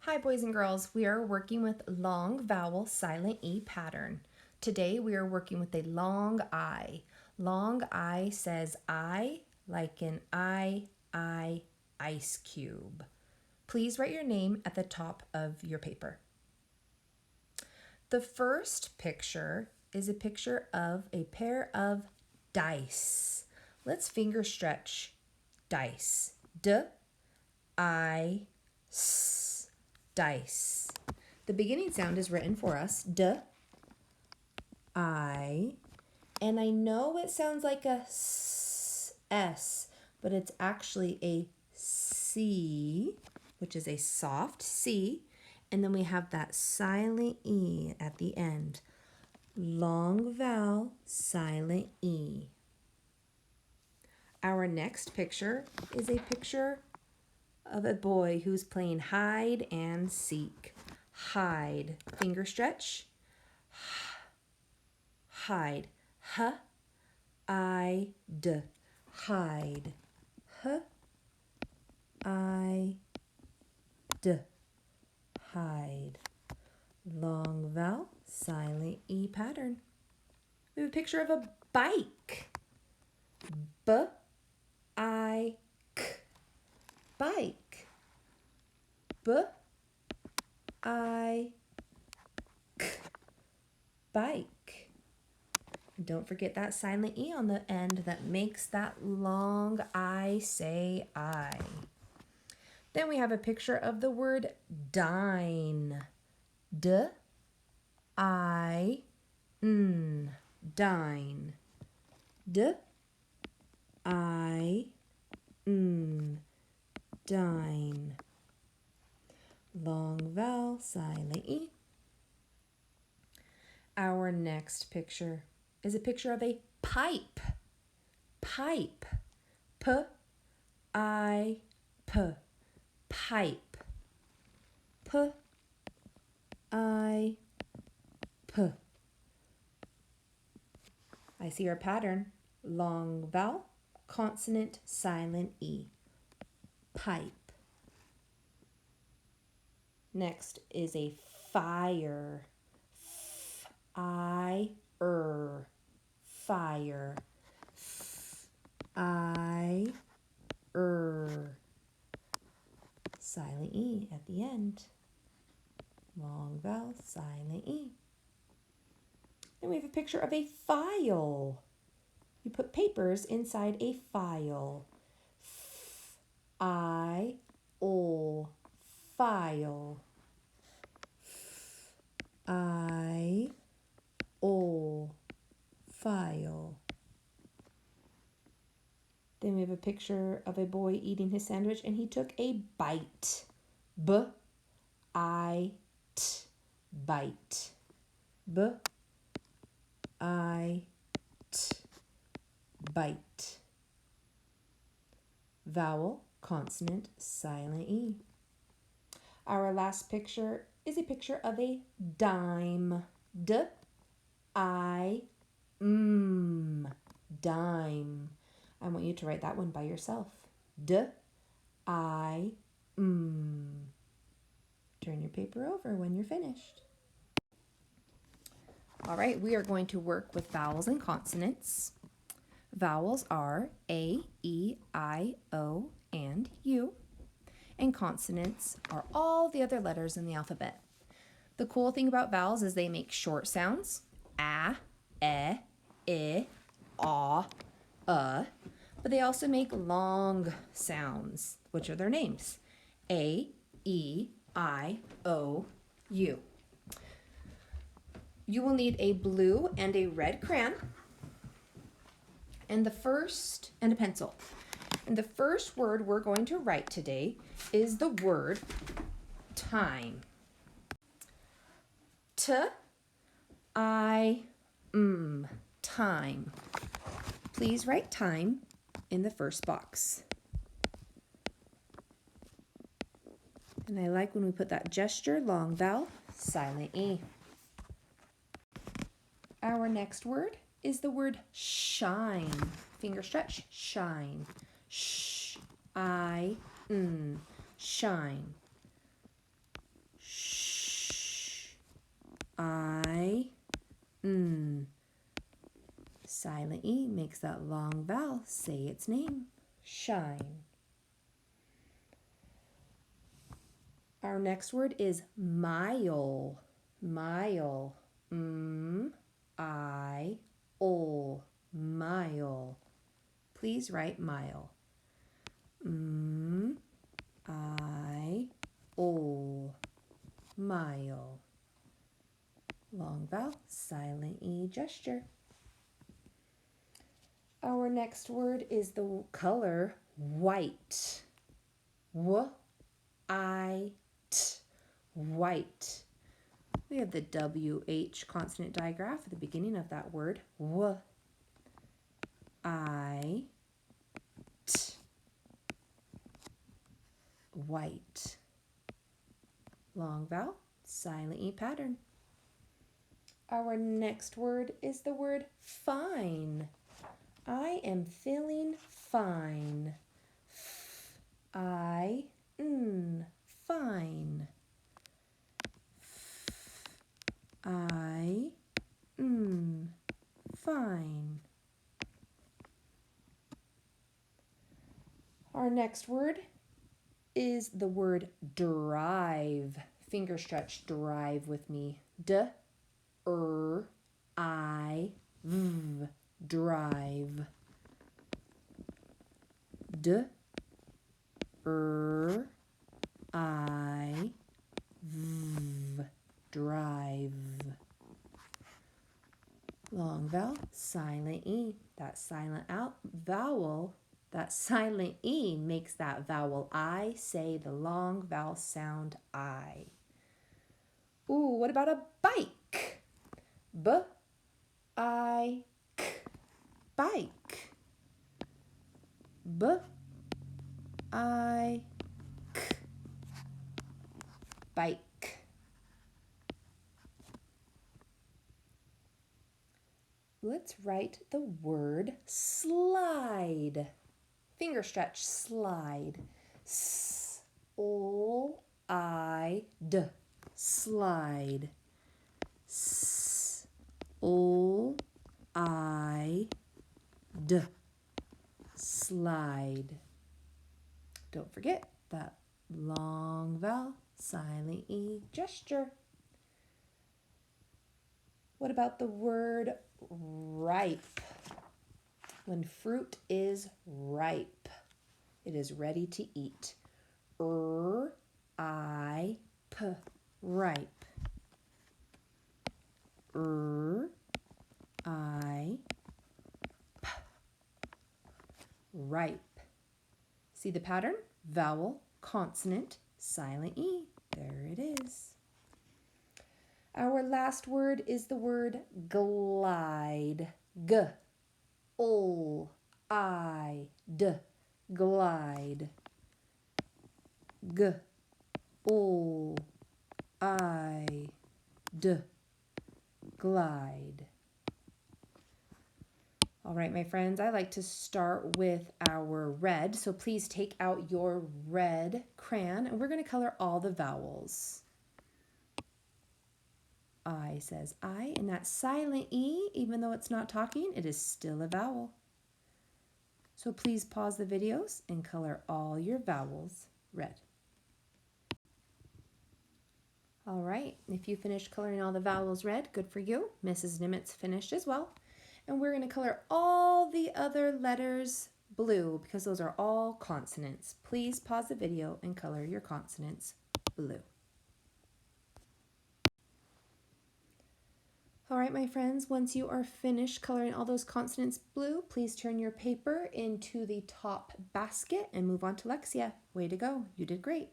Hi boys and girls, we are working with long vowel silent E pattern. Today we are working with a long I. Long I says I like an ice cube. Please write your name at the top of your paper. The first picture is a picture of a pair of dice. Let's finger stretch dice. D-I-S. Dice. The beginning sound is written for us, D, I, and I know it sounds like a S, but it's actually a C, which is a soft C, and then we have that silent E at the end. Long vowel, silent E. Our next picture is a picture of a boy who's playing hide and seek. Hide. Finger stretch. Hide. H-I-D. Hide. H-I-D. Hide. Long vowel, silent E pattern. We have a picture of a bike. B-I-K. Bike. B-I-K. Bike. Don't forget that silent E on the end that makes that long I say I. Then we have a picture of the word dine. D-I-N. Dine. D-I-N. Dine. Long vowel, silent E. Our next picture is a picture of a pipe. Pipe. P-I-P. Pipe. P-I-P. I see our pattern. Long vowel, consonant, silent E. Pipe. Next is a fire. F-I-R. Fire. F-I-R. Silent E at the end. Long vowel, silent E. Then we have a picture of a file. You put papers inside a file. F-I-O. File. I-O. File. Then we have a picture of a boy eating his sandwich and he took a bite. B-I-T. Bite. B-I-T. Bite. Vowel, consonant, silent E. Our last picture is a picture of a dime. D-I-M. Dime. I want you to write that one by yourself. D-I-M. Turn your paper over when you're finished. All right, we are going to work with vowels and consonants. Vowels are A, E, I, O, and U. And consonants are all the other letters in the alphabet. The cool thing about vowels is they make short sounds. A, I, aw, but they also make long sounds, which are their names. A, E, I, O, U. You will need a blue and a red crayon and a pencil. And the first word we're going to write today is the word time. T-I-M. Time. Please write time in the first box. And I like when we put that gesture, long vowel, silent E. Our next word is the word shine. Finger stretch, shine. Sh-I-N. Shine. I, n. Silent E makes that long vowel say its name. Shine. Our next word is mile. Mile. I-O. Mile. Please write mile. I-O. Mile. Long vowel, silent E gesture. Our next word is the color white. W-I-T. White. We have the W-H consonant digraph at the beginning of that word. W-I-T. White. Long vowel, silent E pattern. Our next word is the word fine. I am feeling fine. F-I-N. Fine. F-I-N. Fine. Our next word is the word drive. Finger stretch, drive with me. D-R-I-V. Drive. D-R-I-V. Drive. Long vowel, silent E. That silent out vowel, that silent E makes that vowel I say the long vowel sound I. Ooh, what about a bike? B-I-K. Bike. B-I-K. Bike. Let's write the word slide. Finger stretch, slide. S-O-I-D. Slide. S-O-I-D. Slide. Don't forget that long vowel, silent E gesture. What about the word ripe? When fruit is ripe, it is ready to eat. R-I-P. Ripe. R-I-P. Ripe. See the pattern? Vowel, consonant, silent E. There it is. Our last word is the word glide. G-O-I-D. Glide. G-O-I-D. Glide. All right, my friends, I like to start with our red. So please take out your red crayon and we're going to color all the vowels. I says I, and that silent E, even though it's not talking, it is still a vowel. So please pause the videos and color all your vowels red. All right, if you finished coloring all the vowels red, good for you. Mrs. Nimitz finished as well. And we're going to color all the other letters blue because those are all consonants. Please pause the video and color your consonants blue. All right, my friends, once you are finished coloring all those consonants blue, please turn your paper into the top basket and move on to Lexia. Way to go, you did great.